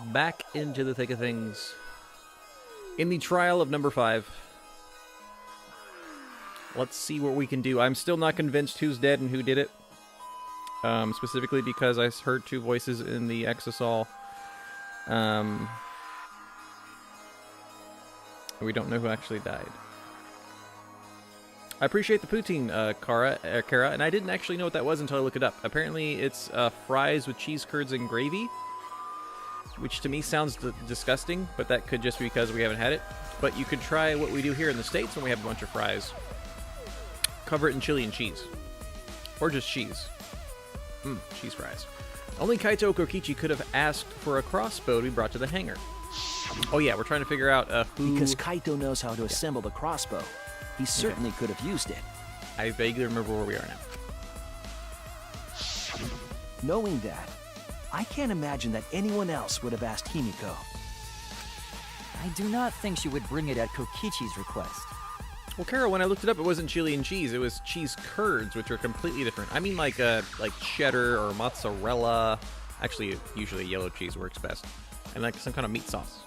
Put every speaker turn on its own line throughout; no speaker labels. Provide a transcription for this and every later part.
back into the thick of things. In the trial of number 5. Let's see what we can do. I'm still not convinced who's dead and who did it. Specifically because I heard 2 voices in the Exosol. We don't know who actually died. I appreciate the poutine, Kara, and I didn't actually know what that was until I looked it up. Apparently, it's fries with cheese curds and gravy, which to me sounds disgusting, but that could just be because we haven't had it. But you could try what we do here in the States when we have a bunch of fries. Cover it in chili and cheese. Or just cheese. Cheese fries. Only Kaito Kokichi could have asked for a crossbow to be brought to the hangar. Oh yeah, we're trying to figure out who...
Because Kaito knows how to assemble the crossbow. He certainly could have used it.
I vaguely remember where we are now.
Knowing that, I can't imagine that anyone else would have asked Himiko.
I do not think she would bring it at Kokichi's request.
Well, Carol, when I looked it up, it wasn't chili and cheese. It was cheese curds, which are completely different. I mean, like cheddar or mozzarella. Actually, usually yellow cheese works best. And like some kind of meat sauce.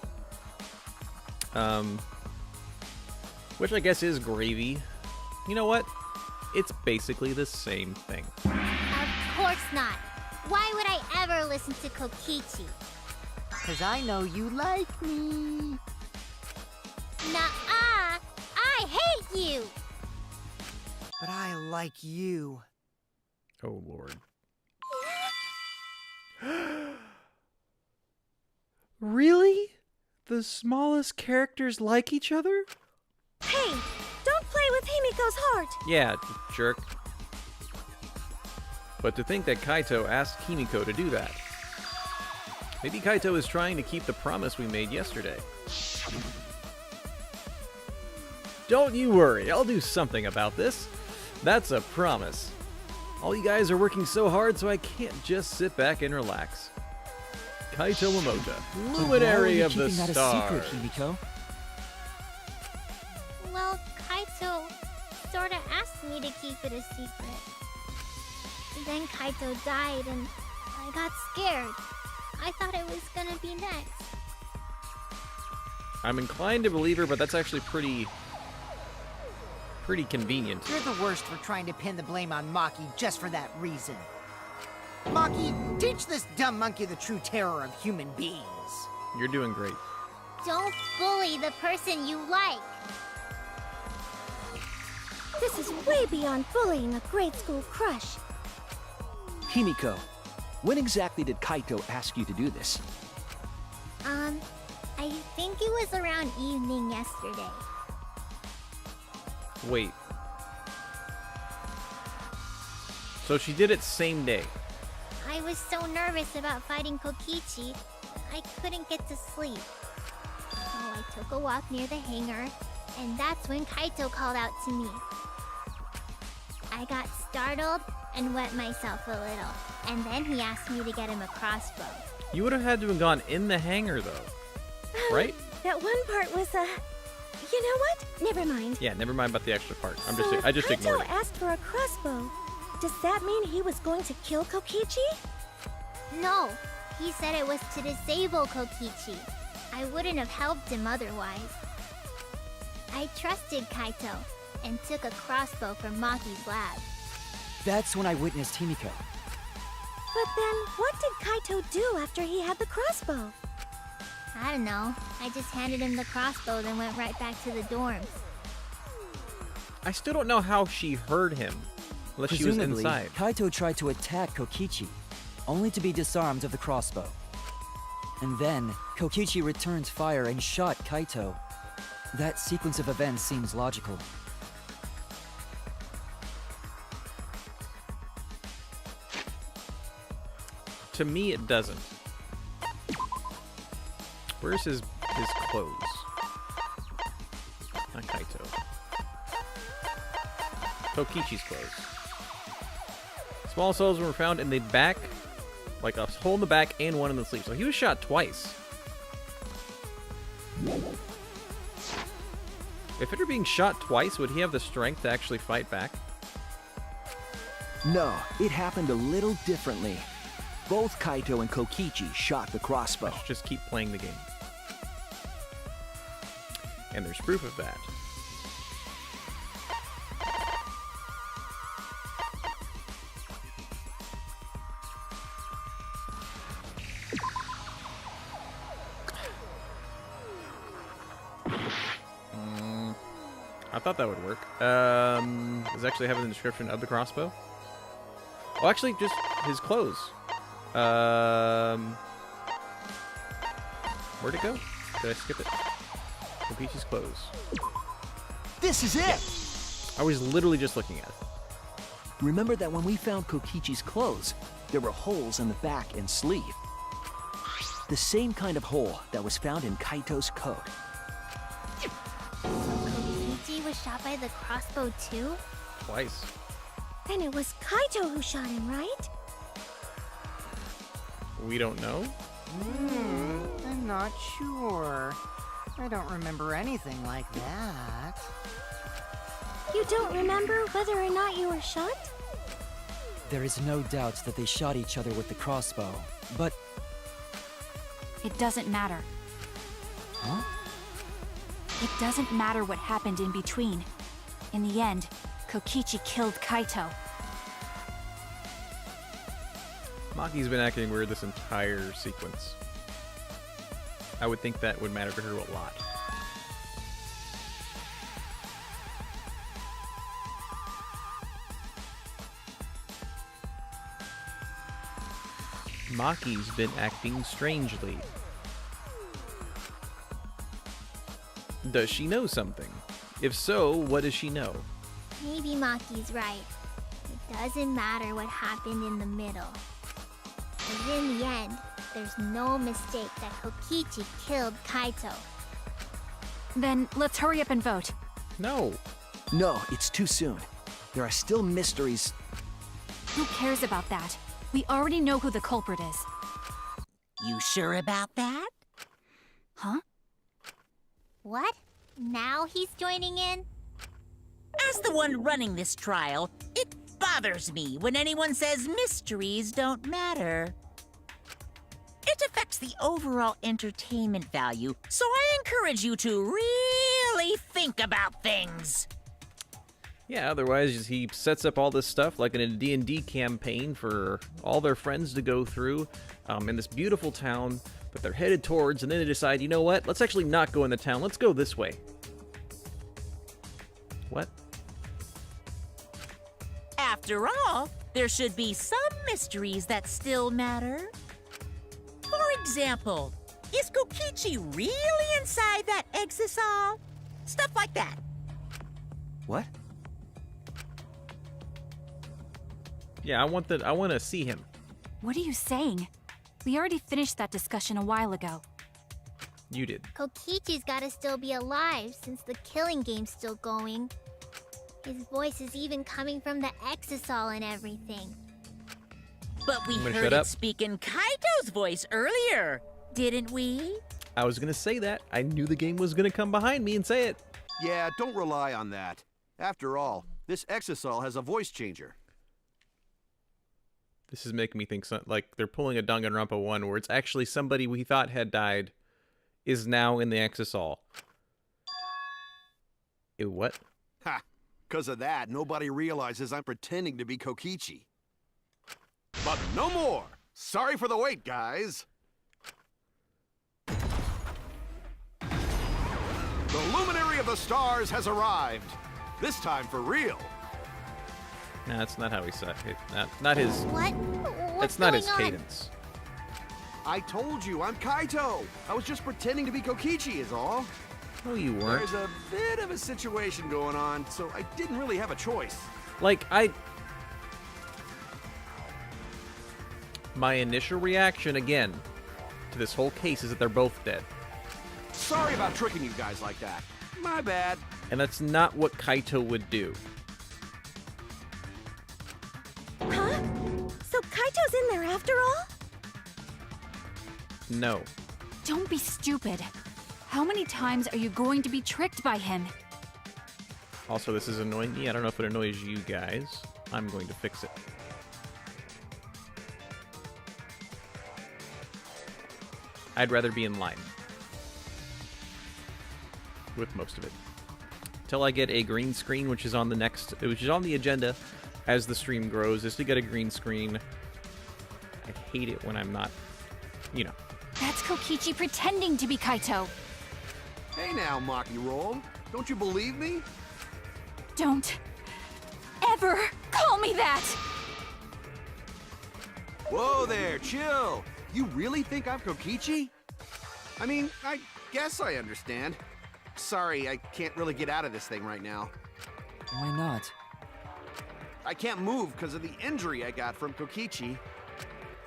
Which I guess is gravy. You know what? It's basically the same thing.
Of course not. Why would I ever listen to Kokichi?
'Cause I know you like me.
Nuh-uh! I hate you!
But I like you.
Oh, Lord. Really? The smallest characters like each other?
Hey, don't play with Himiko's heart.
Yeah, jerk. But to think that Kaito asked Himiko to do that. Maybe Kaito is trying to keep the promise we made yesterday. Don't you worry, I'll do something about this. That's a promise. All you guys are working so hard, so I can't just sit back and relax. Kaito Momota, luminary of the stars.
Why are you keeping that a secret, Himiko?
Well, Kaito sorta asked me to keep it a secret. Then Kaito died and I got scared. I thought it was gonna be next.
I'm inclined to believe her, but that's actually pretty convenient.
You're the worst for trying to pin the blame on Maki just for that reason. Maki, teach this dumb monkey the true terror of human beings.
You're doing great.
Don't bully the person you like.
This is way beyond bullying a grade school crush.
Himiko, when exactly did Kaito ask you to do this?
I think it was around evening yesterday.
Wait. So she did it same day.
I was so nervous about fighting Kokichi, I couldn't get to sleep. So I took a walk near the hangar, and that's when Kaito called out to me. I got startled and wet myself a little, and then he asked me to get him a crossbow.
You would have had to have gone in the hangar, though. Right?
That one part was, you know what? Never mind.
Yeah, never mind about the extra part.
So
I just ignored
Kaito
it.
asked for a crossbow. Does that mean he was going to kill Kokichi?
No, he said it was to disable Kokichi. I wouldn't have helped him otherwise. I trusted Kaito and took a crossbow from Maki's lab.
That's when I witnessed Himiko.
But then, what did Kaito do after he had the crossbow?
I don't know. I just handed him the crossbow, then went right back to the dorms.
I still don't know how she heard him. Unless she was
Presumably,
inside.
Kaito tried to attack Kokichi, only to be disarmed of the crossbow. And then, Kokichi returned fire and shot Kaito. That sequence of events seems logical.
To me, it doesn't. Where's his clothes? Not Kaito. Kokichi's clothes. Small cells were found in the back, like a hole in the back and one in the sleeve. So he was shot twice. If after being shot twice, would he have the strength to actually fight back?
No, it happened a little differently. Both Kaito and Kokichi shot the crossbow.
Let's just keep playing the game. And there's proof of that. I thought that would work. Does it actually have in the description of the crossbow? Oh, actually, just his clothes. Where'd it go? Did I skip it? Kokichi's clothes.
This is it!
I was literally just looking at it.
Remember that when we found Kokichi's clothes, there were holes in the back and sleeve. The same kind of hole that was found in Kaito's coat.
Kokichi was shot by the crossbow too?
Twice.
Then it was Kaito who shot him, right?
We don't know.
I'm not sure. I don't remember anything like that.
You don't remember whether or not you were shot?
There is no doubt that they shot each other with the crossbow, but...
It doesn't matter.
Huh?
It doesn't matter what happened in between. In the end, Kokichi killed Kaito.
Maki's been acting weird this entire sequence. I would think that would matter to her a lot. Maki's been acting strangely. Does she know something? If so, what does she know?
Maybe Maki's right. It doesn't matter what happened in the middle. Because in the end, there's no mistake that Kokichi killed Kaito.
Then let's hurry up and vote.
No.
No, it's too soon. There are still mysteries.
Who cares about that? We already know who the culprit is.
You sure about that?
Huh?
What? Now he's joining in?
As the one running this trial, it bothers me when anyone says mysteries don't matter. It affects the overall entertainment value, so I encourage you to really think about things.
Yeah, otherwise he sets up all this stuff like in a D&D campaign for all their friends to go through in this beautiful town that they're headed towards, and then they decide, you know what, let's actually not go in the town, let's go this way. What?
After all, there should be some mysteries that still matter. For example, is Kokichi really inside that exisal? Stuff like that.
What?
Yeah, I want to see him.
What are you saying? We already finished that discussion a while ago.
You did.
Kokichi's gotta still be alive since the killing game's still going. His voice is even coming from the exisal and everything.
But we
I'm gonna
heard
shut
it
up.
speak in Kaito's voice earlier, didn't we?
I was going to say that. I knew the game was going to come behind me and say it.
Yeah, don't rely on that. After all, this exisal has a voice changer.
This is making me think like they're pulling a Danganronpa 1 where it's actually somebody we thought had died is now in the exisal. Ew, what?
Ha! Because of that, nobody realizes I'm pretending to be Kokichi. But no more! Sorry for the wait, guys! The luminary of the stars has arrived. This time for real.
Nah, that's not how he said it. Not his.
What?
That's not his
going on?
cadence.
I told you, I'm Kaito. I was just pretending to be Kokichi is all.
No, you weren't.
There's a bit of a situation going on, so I didn't really have a choice.
Like, my initial reaction, again, to this whole case is that they're both dead.
Sorry about tricking you guys like that. My bad.
And that's not what Kaito would do.
Huh? So Kaito's in there after all?
No.
Don't be stupid. How many times are you going to be tricked by him?
Also, this is annoying me. I don't know if it annoys you guys. I'm going to fix it. I'd rather be in line with most of it. Till I get a green screen, which is on the agenda as the stream grows, is to get a green screen. I hate it when I'm not, you know.
That's Kokichi pretending to be Kaito.
Hey now, Maki Roll. Don't you believe me?
Don't ever call me that!
Whoa there, chill. You really think I'm Kokichi? I mean, I guess I understand. Sorry, I can't really get out of this thing right now.
Why not?
I can't move because of the injury I got from Kokichi.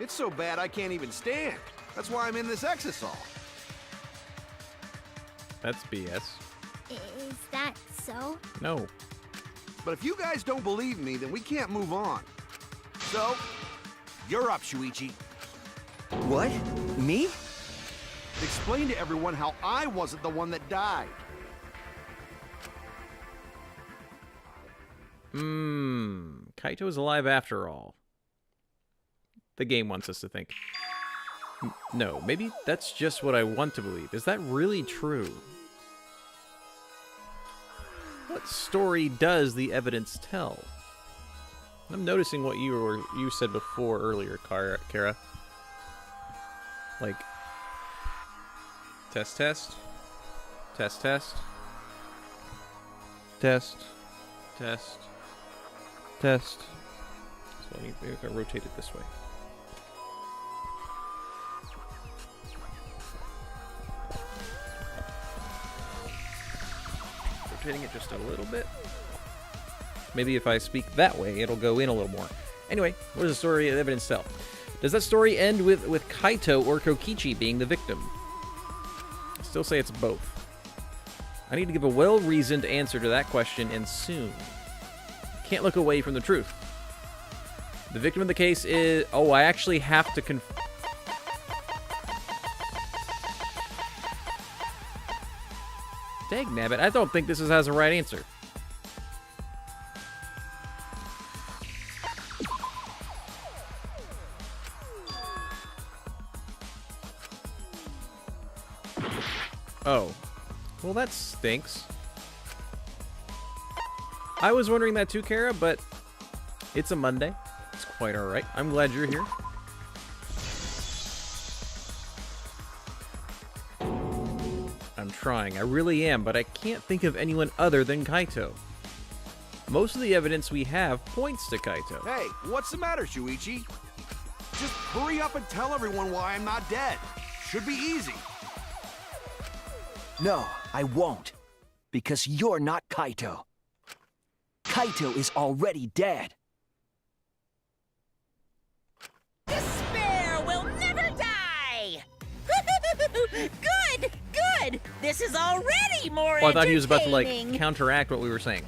It's so bad I can't even stand. That's why I'm in this exisal.
That's BS.
Is that so?
No.
But if you guys don't believe me, then we can't move on. So, you're up, Shuichi.
What? Me?
Explain to everyone how I wasn't the one that died.
Kaito's alive after all. The game wants us to think. No, maybe that's just what I want to believe. Is that really true? What story does the evidence tell? I'm noticing what you said before earlier, Kara. Like, test. So maybe I can rotate it this way. Rotating it just a little bit. Maybe if I speak that way, it'll go in a little more. Anyway, what does the story of evidence tell? Does that story end with Kaito or Kokichi being the victim? I still say it's both. I need to give a well-reasoned answer to that question, and soon. Can't look away from the truth. The victim of the case is... Oh, I actually have to Dagnabbit, I don't think this has a right answer. Oh. Well, that stinks. I was wondering that too, Kara, but it's a Monday. It's quite alright. I'm glad you're here. I'm trying. I really am, but I can't think of anyone other than Kaito. Most of the evidence we have points to Kaito.
Hey, what's the matter, Shuichi? Just hurry up and tell everyone why I'm not dead. Should be easy.
No, I won't. Because you're not Kaito. Kaito is already dead.
Despair will never die! Good! Good! This is already more
Oh, I thought he was about to, like,
entertaining.
counteract what we were saying.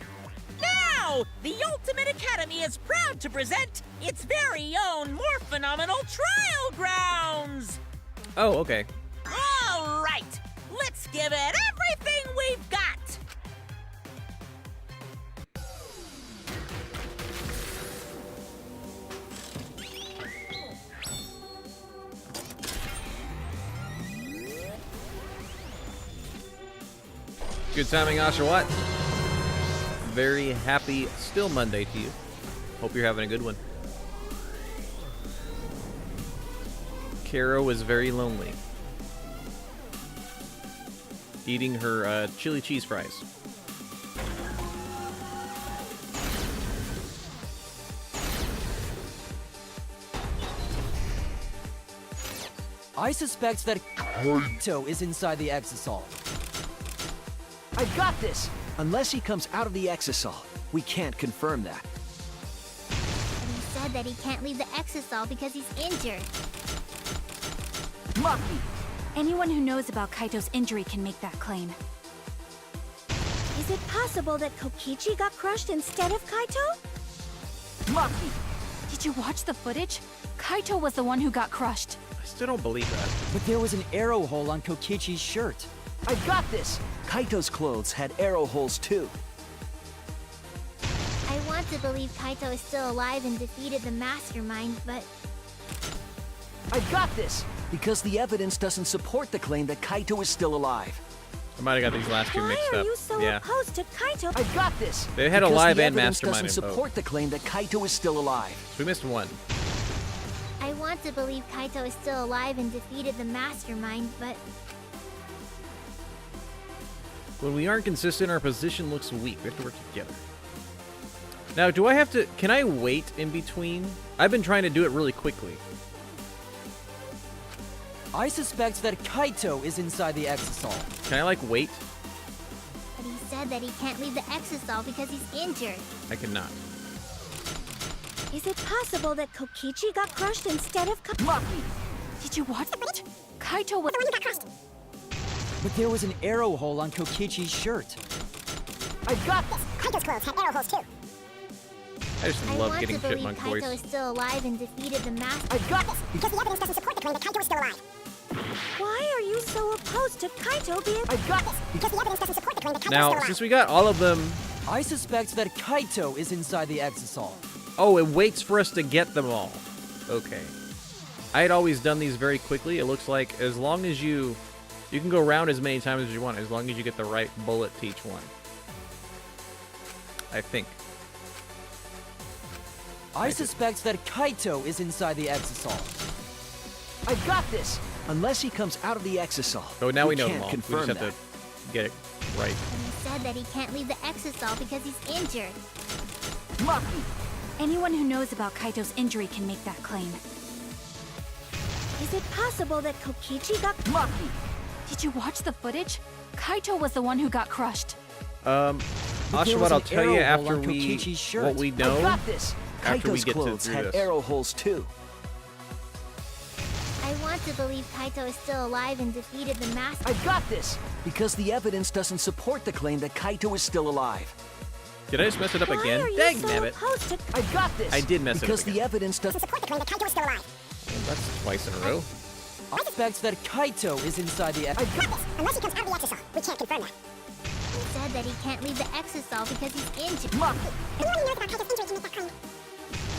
Now, the Ultimate Academy is proud to present its very own more phenomenal trial grounds!
Oh, okay.
All right, let's give it everything we've got!
Good timing, Oshawott. Very happy still Monday to you. Hope you're having a good one. Kara was very lonely. Eating her chili cheese fries.
I suspect that Kaito is inside the exisal.
I got this! Unless he comes out of the exisal, we can't confirm that.
But he said that he can't leave the exisal because he's injured.
Maki!
Anyone who knows about Kaito's injury can make that claim.
Is it possible that Kokichi got crushed instead of Kaito?
Maki!
Did you watch the footage? Kaito was the one who got crushed.
I still don't believe that.
But there was an arrow hole on Kokichi's shirt.
I got this! Kaito's clothes had arrow holes too.
I want to believe Kaito is still alive and defeated the mastermind, but
I got this! because the evidence doesn't support the claim that Kaito is still alive.
I might have got these last two
Why
mixed
are
up.
you so
Yeah.
opposed to Kaito?
I got this.
They had a
because
live
the
and
evidence
mastermind
doesn't
in both.
support the claim that Kaito is still alive.
So we missed one.
I want to believe Kaito is still alive and defeated the mastermind, but
When we aren't consistent, our position looks weak. We have to work together. Now, do I have to... Can I wait in between? I've been trying to do it really quickly.
I suspect that Kaito is inside the Exisal.
Can I, like, wait?
but he said that he can't leave the Exisal because he's injured.
I cannot.
Is it possible that Kokichi got crushed instead of
Maki!
Did you watch it? Kaito was...
But there was an arrow hole on Kokichi's shirt.
I got this!
Kaito's clothes had arrow holes too.
I just
I
love
want
getting
to believe
chipmunk
Kaito
voice.
is still alive and defeated the master.
I got this!
Because the evidence doesn't support the claim that Kaito is still alive. Why are you so opposed to Kaito being...
I got this!
Because the evidence doesn't support the claim that Kaito is still
Now,
alive.
since we got all of them...
I suspect that Kaito is inside the Exisal.
Oh, it waits for us to get them all. Okay. I had always done these very quickly. It looks like as long as you... You can go around as many times as you want, as long as you get the right bullet to each one. I think.
I suspect that Kaito is inside the Exisal.
I got this! Unless he comes out of the Exisal.
So now we know them
can't
all. We
confirm
just have
that.
to get it right.
And he said that he can't leave the Exisal because he's injured.
Maki!
Anyone who knows about Kaito's injury can make that claim.
Is it possible that Kokichi got...
Maki!
Did you watch the footage? Kaito was the one who got crushed.
But there was
Oshawott, I'll
an
tell you
arrow hole
after
on
we...
Kokichi's shirt.
What we
I
know
got this!
after we
Kaito's
get
clothes
through
had
this.
arrow holes too.
I want to believe Kaito is still alive and defeated the master.
I got this! Because the evidence doesn't support the claim that Kaito is still alive.
Did I just mess it up
Why
again?
are you
Dang
so
nabbit.
opposed to...
I got this!
I did mess it up
because
again.
the evidence doesn't
support the claim that Kaito is still alive.
Well, that's twice in a row.
I suspect that Kaito is inside the Exisal.
Got this! Unless he comes out of the Exisal. We can't confirm that.
He said that he can't leave the Exisal because he's injured.
Maki!
Anyone who knows about Kaito's injury can make that claim.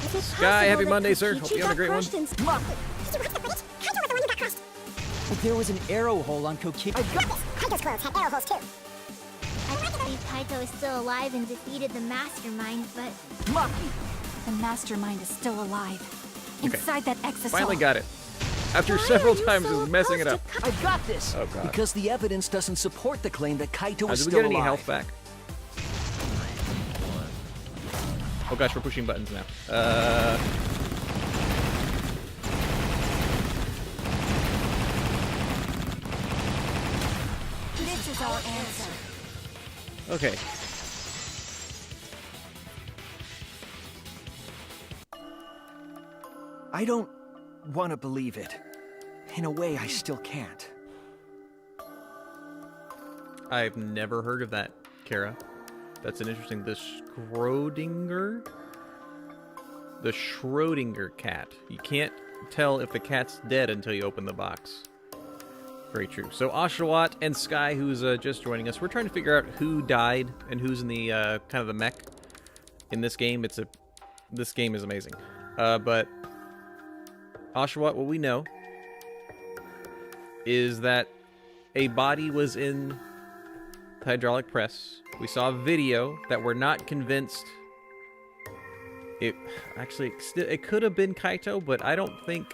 Is it
Sky,
possible
happy
that
Monday, sir.
Kokichi
Hope you had a
got
great one.
crushed in-
Maki!
Did you watch the footage? Kaito was the one who got crushed.
But there was an arrow hole on Kokichi.
I got this! Kaito's clothes had arrow holes too.
I believe Kaito is still alive and defeated the mastermind, but
Maki!
The mastermind is still alive.
Okay.
Inside that Exisal.
Finally got it. After
Why
several
are you
times
so
of messing it up.
opposed to
I got this!
Oh, God.
Because the evidence doesn't support the claim that Kaito is
Did we
still
get any
alive.
health back? Oh gosh, we're pushing buttons now.
This is our answer.
Okay.
I don't want to believe it. In a way, I still can't.
I've never heard of that, Kara. That's an interesting... The Schrodinger? The Schrodinger cat. You can't tell if the cat's dead until you open the box. Very true. So Oshawott and Sky, who's just joining us, we're trying to figure out who died and who's in the kind of the mech in this game. This game is amazing. But Oshawott, what we know is that a body was in the hydraulic press. We saw a video that we're not convinced. It actually, it could have been Kaito, but I don't think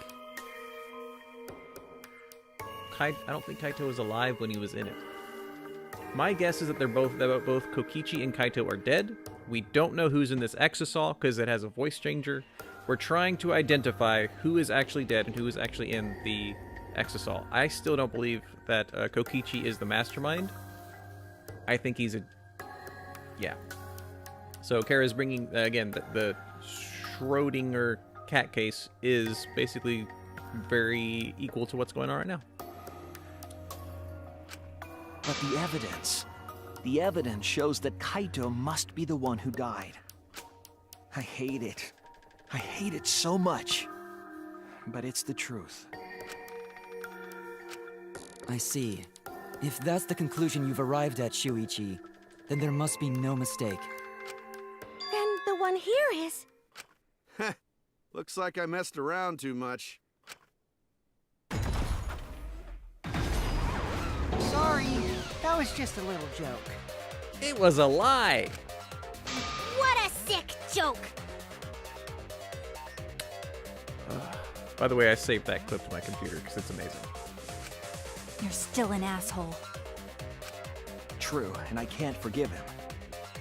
Kaito was alive when he was in it. My guess is that both Kokichi and Kaito are dead. We don't know who's in this Exisal because it has a voice changer. We're trying to identify who is actually dead and who is actually in the Exisal. I still don't believe that Kokichi is the mastermind. I think he's a... Yeah. So Kara's bringing, again, the Schrodinger cat case is basically very equal to what's going on right now.
But the evidence shows that Kaito must be the one who died. I hate it. I hate it so much. But it's the truth.
I see. If that's the conclusion you've arrived at, Shuichi, then there must be no mistake.
Then the one here is...
Looks like I messed around too much.
That was just a little joke.
It was a lie.
What a sick joke!
By the way, I saved that clip to my computer because it's amazing.
You're still an asshole.
True, and I can't forgive him.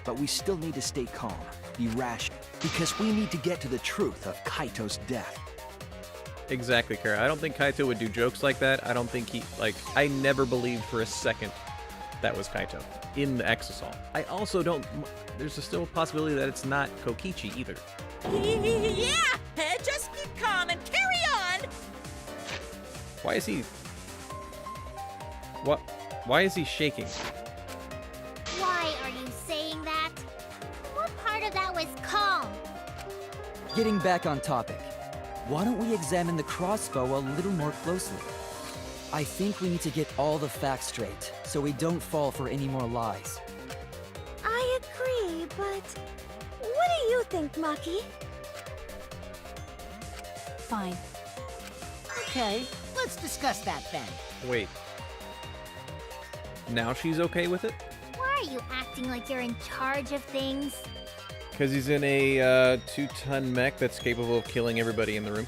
But we still need to stay calm, be rational, because we need to get to the truth of Kaito's death.
Exactly, Kara. I don't think Kaito would do jokes like that. I don't think I never believed for a second that was Kaito in the Exisal. I also don't... There's still a possibility that it's not Kokichi either.
Yeah! Just keep calm and carry on!
Why is he... What? Why is he shaking?
Why are you saying that? What part of that was calm?
Getting back on topic, why don't we examine the crossbow a little more closely? I think we need to get all the facts straight, so we don't fall for any more lies.
I agree, but what do you think, Maki?
Fine.
Okay, let's discuss that then.
Wait. Now she's okay with it?
Why are you acting like you're in charge of things?
Because he's in a 2-ton mech that's capable of killing everybody in the room.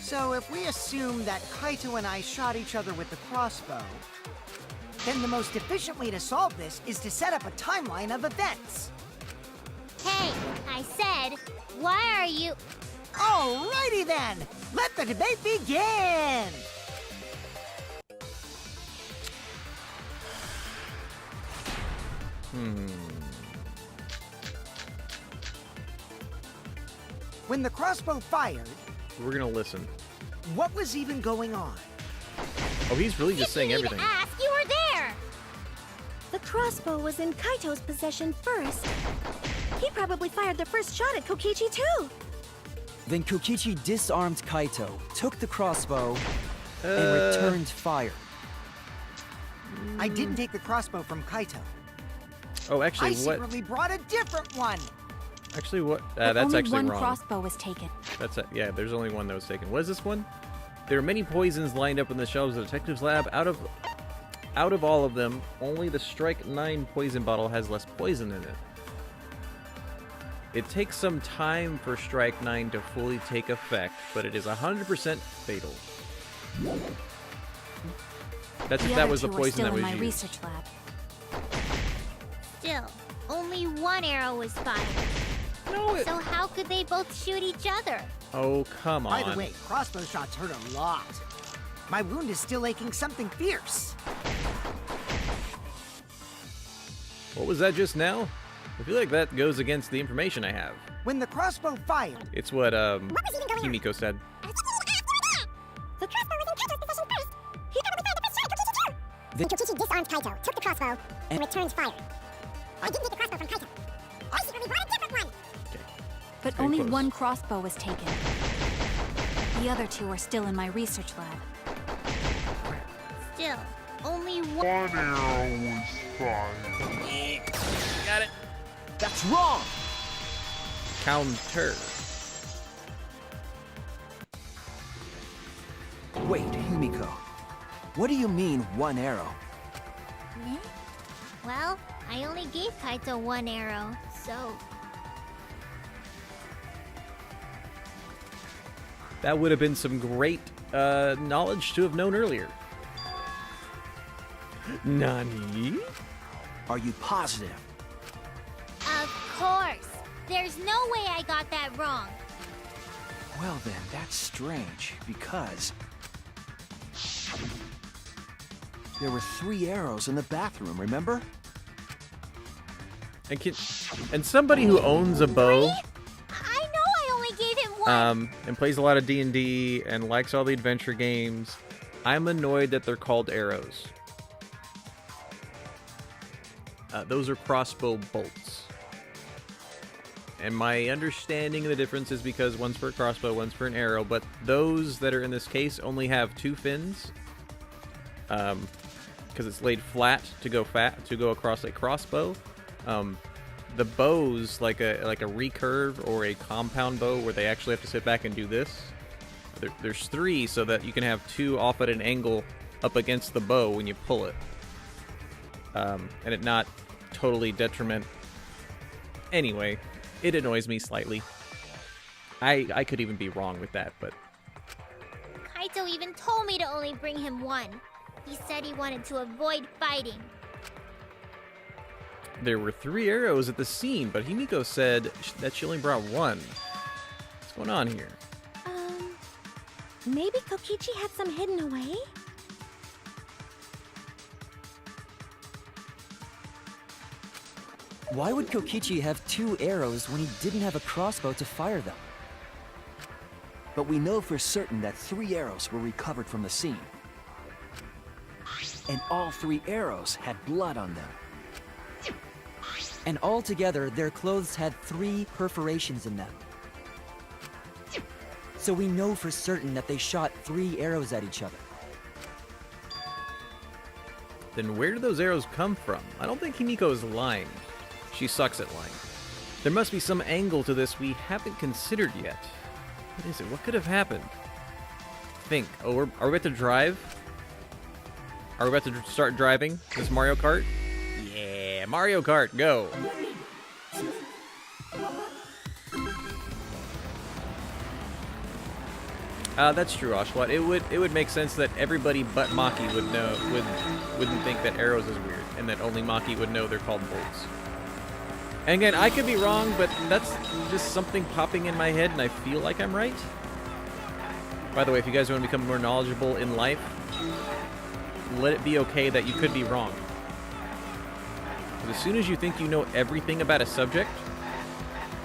So if we assume that Kaito and I shot each other with the crossbow, then the most efficient way to solve this is to set up a timeline of events.
Hey, I said, why are you...
Alrighty then! Let the debate begin! When the crossbow fired,
We're gonna listen.
what was even going on?
Oh, he's really just saying
You need
everything.
to ask, you were there!
The crossbow was in Kaito's possession first. He probably fired the first shot at Kokichi too.
Then Kokichi disarmed Kaito, took the crossbow, and returned fire.
I didn't take the crossbow from Kaito.
Oh, actually,
I
what?
secretly brought a different one.
Actually, what?
But
That's
only
actually
one
wrong.
crossbow was taken.
That's yeah. There's only one that was taken. What is this one? There are many poisons lined up in the shelves of the detective's lab. Out of all of them, only the Strike 9 poison bottle has less poison in it. It takes some time for Strike 9 to fully take effect, but it is 100% fatal. That's
The
that
other
was the
two are
poison
still
that was
in my
used.
research lab.
Still, only one arrow was fired.
No, it...
So how could they both shoot each other?
Oh, come on.
By the way, crossbow shots hurt a lot. My wound is still aching something fierce.
What was that just now? I feel like that goes against the information I have.
When the crossbow fired,
It's what Kimiko said.
The crossbow was in Kaito's possession first. He probably fired the first shot at Kokichi too. Then Kokichi disarmed Kaito, took the crossbow, and returned fire. I didn't take the crossbow from Kaito. I secretly brought a different one.
But
Very
only
close.
one crossbow was taken. The other two are still in my research lab.
Still, only one...
Got it.
That's wrong!
Counter.
Wait, Himiko. What do you mean, one arrow?
Me? Well, I only gave Kaito one arrow, so...
That would have been some great knowledge to have known earlier. Nani?
Are you positive?
Of course! There's no way I got that wrong.
Well then, that's strange, because... there were 3 arrows in the bathroom, remember?
And somebody who owns a bow,
I know I only gave him one!
and plays a lot of D&D and likes all the adventure games, I'm annoyed that they're called arrows. Those are crossbow bolts. And my understanding of the difference is because one's for a crossbow, one's for an arrow, but those that are in this case only have 2 fins. Because it's laid flat to go across a crossbow. The bows, like a recurve or a compound bow, where they actually have to sit back and do this. There's 3, so that you can have 2 off at an angle up against the bow when you pull it. and it not totally detriment. Anyway, it annoys me slightly. I could even be wrong with that, but...
Kaito even told me to only bring him one. He said he wanted to avoid fighting.
There were 3 arrows at the scene, but Himiko said that she only brought 1. What's going on here?
Maybe Kokichi had some hidden away?
Why would Kokichi have 2 arrows when he didn't have a crossbow to fire them?
But we know for certain that 3 arrows were recovered from the scene. And all 3 arrows had blood on them.
And altogether, their clothes had 3 perforations in them. So we know for certain that they shot 3 arrows at each other.
Then where do those arrows come from? I don't think Himiko is lying. She sucks at lying. There must be some angle to this we haven't considered yet. What is it? What could have happened? Think. Oh, are we about to drive? Are we about to start driving this Mario Kart? Yeah, Mario Kart, go! That's true, Oshawott. It would make sense that everybody but Maki wouldn't think that arrows is weird, and that only Maki would know they're called bolts. And again, I could be wrong, but that's just something popping in my head, and I feel like I'm right. By the way, if you guys want to become more knowledgeable in life, let it be okay that you could be wrong. Because as soon as you think you know everything about a subject,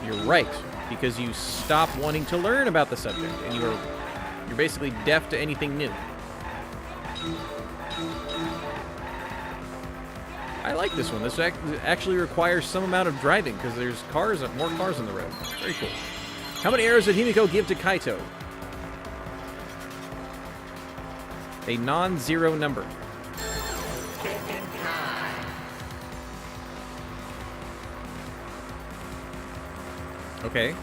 you're right, because you stop wanting to learn about the subject, and you're basically deaf to anything new. I like this one. This actually requires some amount of driving because there's more cars on the road. Very cool. How many arrows did Himiko give to Kaito? A non-zero number. Okay.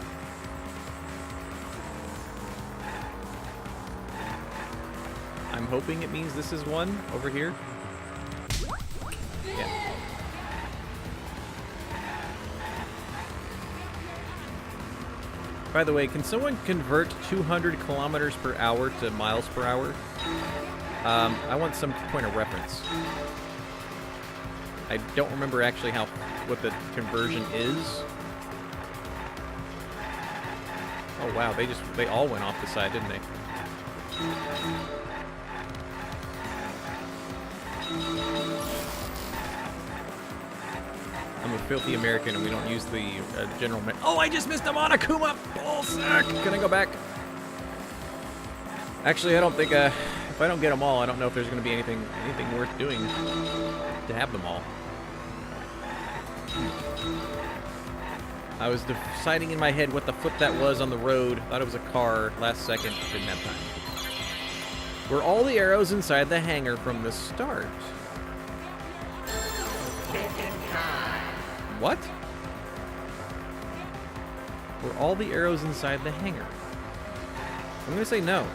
I'm hoping it means this is 1 over here. Yeah. By the way, can someone convert 200 kilometers per hour to miles per hour? I want some point of reference. I don't remember actually what the conversion is. Oh wow, they all went off the side, didn't they? I'm a filthy American and we don't use the general... Oh, I just missed a Monokuma! Bullsack! Can I go back? Actually, I don't think... if I don't get them all, I don't know if there's going to be anything worth doing to have them all. I was deciding in my head what the flip that was on the road. Thought it was a car. Last second, didn't have time. Were all the arrows inside the hangar from the start? What? Were all the arrows inside the hangar? I'm gonna say no.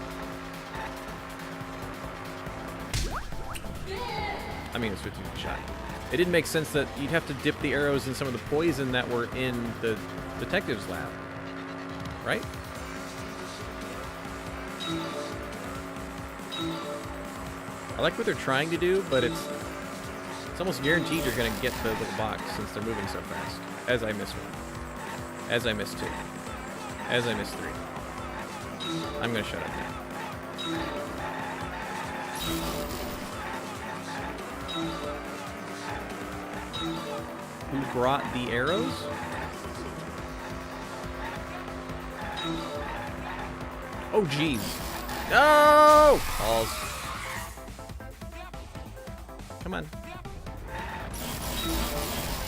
I mean, it's 15 shot. It didn't make sense that you'd have to dip the arrows in some of the poison that were in the detective's lab, right? I like what they're trying to do, but it's almost guaranteed you're gonna get the little box since they're moving so fast. As I miss 1. As I miss 2. As I miss 3. I'm gonna shut up now. Who brought the arrows? Oh, jeez. No! Balls. Come on.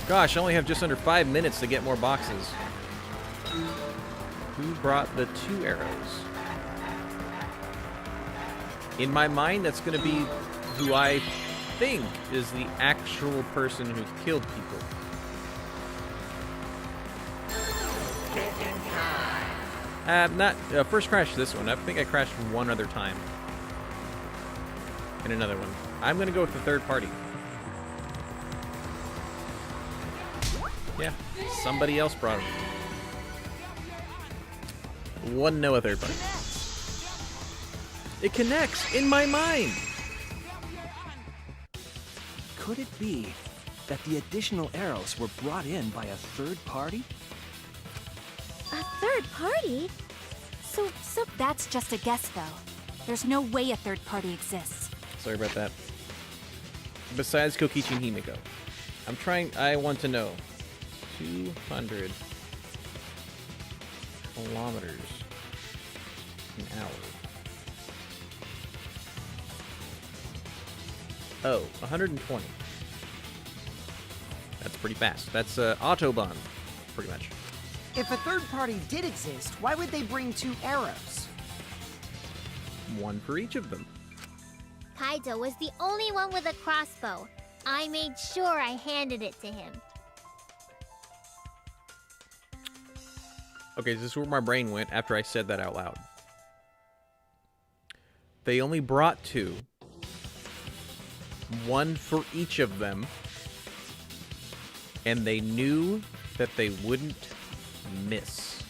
Gosh, I only have just under 5 minutes to get more boxes. Who brought the 2 arrows? In my mind, that's going to be who I think is the actual person who killed people. First crash this one. I think I crashed one other time. And another one. I'm gonna go with the third party. Yeah, somebody else brought him. One no third party. It connects in my mind.
Could it be that the additional arrows were brought in by a third party?
A third party? So that's just a guess, though. There's no way a third party exists.
Sorry about that. Besides Kokichi and Himiko. I want to know. 200 kilometers an hour. Oh, 120. That's pretty fast. That's Autobahn, pretty much.
If a third party did exist, why would they bring 2 arrows?
One for each of them.
Kaito was the only one with a crossbow. I made sure I handed it to him.
Okay, this is where my brain went after I said that out loud. They only brought 2. One for each of them. And they knew that they wouldn't miss.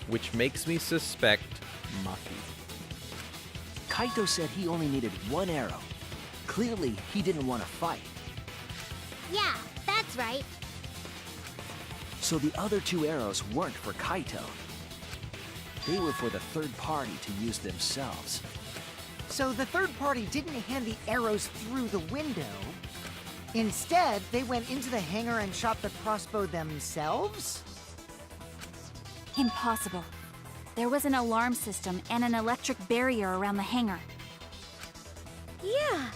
Which makes me suspect Maki.
Kaito said he only needed 1 arrow. Clearly, he didn't want to fight.
Yeah, that's right.
So the other 2 arrows weren't for Kaito. They were for the third party to use themselves.
So the third party didn't hand the arrows through the window. Instead, they went into the hangar and shot the crossbow themselves?
Impossible. There was an alarm system and an electric barrier around the hangar.
Yeah.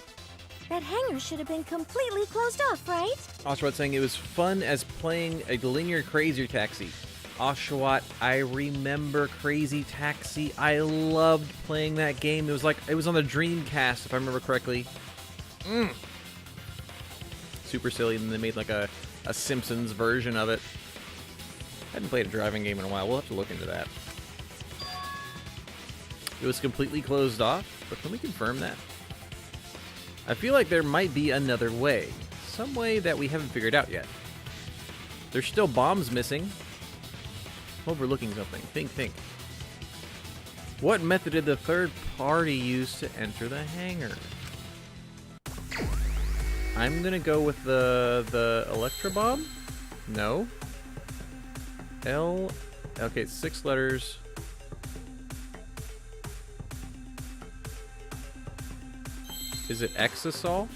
That hangar should have been completely closed off, right?
Oshawott saying it was fun as playing a linear Crazy Taxi. Oshawott, I remember Crazy Taxi. I loved playing that game. It was on the Dreamcast, if I remember correctly. Super silly, and they made like a Simpsons version of it. I hadn't played a driving game in a while. We'll have to look into that. It was completely closed off, but can we confirm that? I feel like there might be another way. Some way that we haven't figured out yet. There's still bombs missing. I'm overlooking something. Think. What method did the third party use to enter the hangar? I'm gonna go with the Electro Bomb? No. L. Okay, it's 6 letters. Is it Exisol?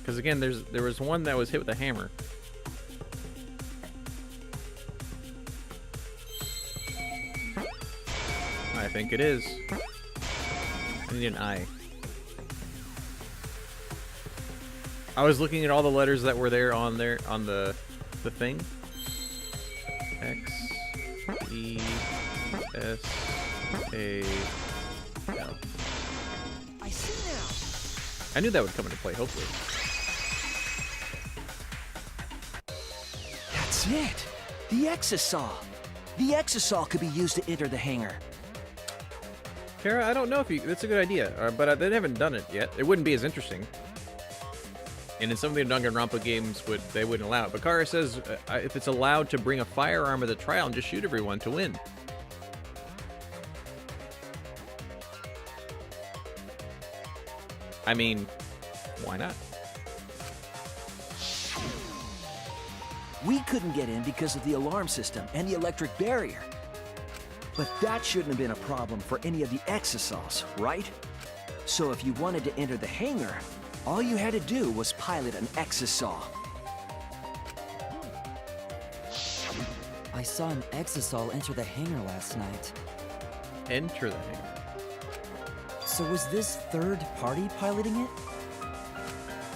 Because again, there was one that was hit with a hammer. I think it is. I need an I. I was looking at all the letters that were there on the thing. X E S A L.
I see now.
I knew that would come into play, hopefully.
That's it! The Exisol! The Exisol could be used to enter the hangar.
Kara, I don't know if that's a good idea, but they haven't done it yet. It wouldn't be as interesting. And in some of the Danganronpa games, they wouldn't allow it. But Kara says if it's allowed to bring a firearm at the trial and just shoot everyone to win. I mean, why not?
We couldn't get in because of the alarm system and the electric barrier. But that shouldn't have been a problem for any of the Exisols, right? So if you wanted to enter the hangar, all you had to do was pilot an Exisol.
I saw an Exisol enter the hangar last night.
Enter the hangar.
So was this third party piloting it?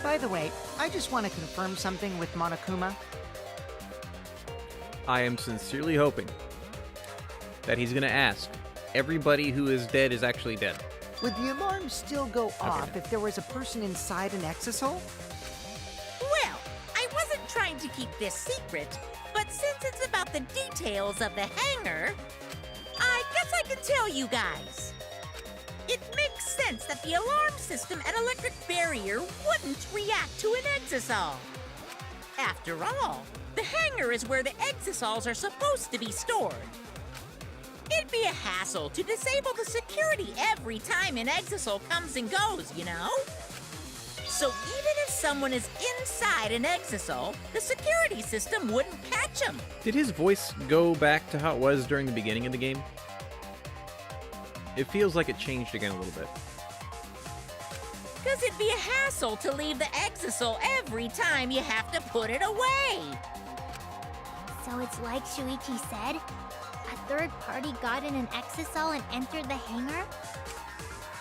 By the way, I just want to confirm something with Monokuma.
I am sincerely hoping that he's going to ask everybody who is dead is actually dead.
Would the alarm still go off if there was a person inside an Exisol?
Well, I wasn't trying to keep this secret, but since it's about the details of the hangar, I guess I can tell you guys. It makes sense that the alarm system and electric barrier wouldn't react to an exisal. After all, the hangar is where the exisals are supposed to be stored. It'd be a hassle to disable the security every time an exisal comes and goes, you know? So even if someone is inside an exisal, the security system wouldn't catch them.
Did his voice go back to how it was during the beginning of the game? It feels like it changed again a little bit.
Because it'd be a hassle to leave the exisal every time you have to put it away.
So it's like Shuichi said? A third party got in an exisal and entered the hangar?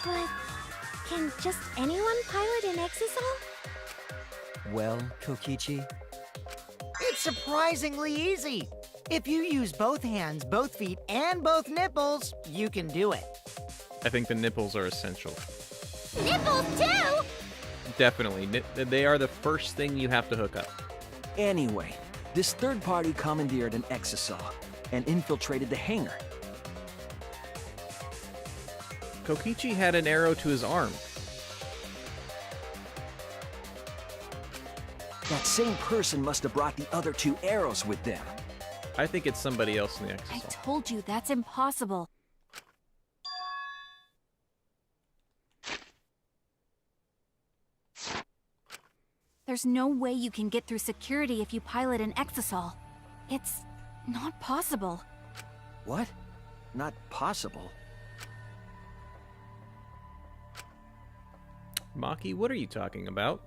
But can just anyone pilot an exisal?
Well, Kokichi,
It's surprisingly easy. If you use both hands, both feet, and both nipples, you can do it.
I think the nipples are essential.
Nipples too?
Definitely. They are the first thing you have to hook up.
Anyway, this third party commandeered an exisal and infiltrated the hangar.
Kokichi had an arrow to his arm.
That same person must have brought the other 2 arrows with them.
I think it's somebody else in the
I
exisal.
told you that's impossible. There's no way you can get through security if you pilot an exisal. It's not possible.
What? Not possible.
Maki, what are you talking about?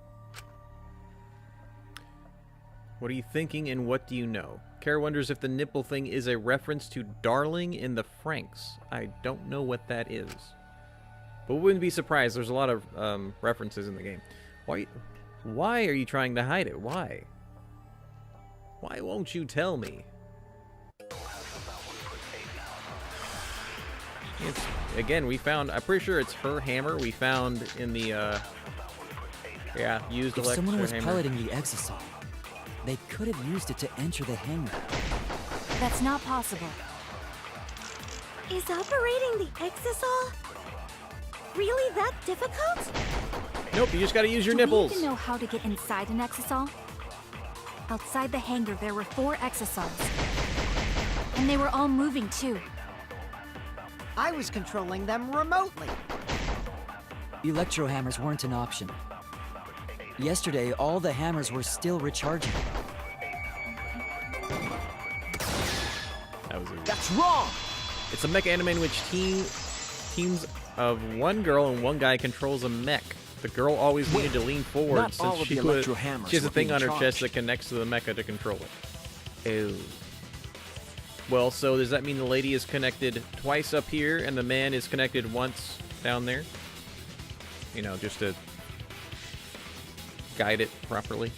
What are you thinking and what do you know? Kara wonders if the nipple thing is a reference to Darling in the Franxx. I don't know what that is. But wouldn't be surprised. There's a lot of references in the game. Why are you trying to hide it? Why? Why won't you tell me? Again, we found, I'm pretty sure it's her hammer we found in the, used
if
electric
someone was
hammer.
piloting the exisal, they could have used it to enter the hangar.
That's not possible.
Is operating the exisal really that difficult?
Nope, you just gotta use your
Do
nipples.
we even know how to get inside an exisal? Outside the hangar, there were 4 exisals. And they were all moving, too.
I was controlling them remotely.
Electro hammers weren't an option. Yesterday, all the hammers were still recharging.
That was
That's wrong!
It's a mech anime in which teams of one girl and one guy controls a mech. The girl always needed to lean forward
not all
since
of
she
the electro hammers
has a
were
thing
being
on her chest
charged.
that connects to the mecha to control it. Ew. Well, so does that mean the lady is connected twice up here and the man is connected once down there? You know, just to guide it properly.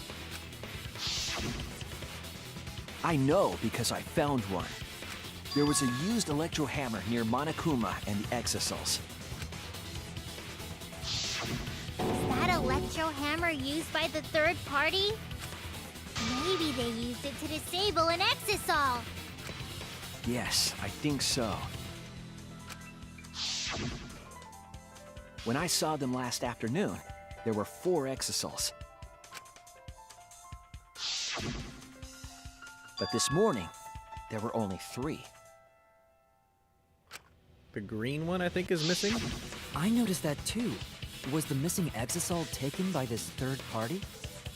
I know because I found one. There was a used electro hammer near Monokuma and the exisals.
Is that electro hammer used by the third party? Maybe they used it to disable an exisal.
Yes, I think so. When I saw them last afternoon, there were 4 exisals. But this morning, there were only 3.
The green one, I think, is missing.
I noticed that too. Was the missing exisal taken by this third party?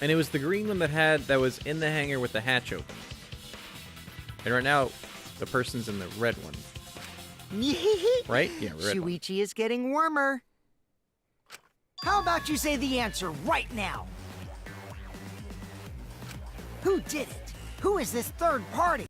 And it was the green one that was in the hangar with the hatch open. And right now, the person's in the red one. Right? Yeah, red one.
Shuichi is getting warmer. How about you say the answer right now? Who did it? Who is this third party?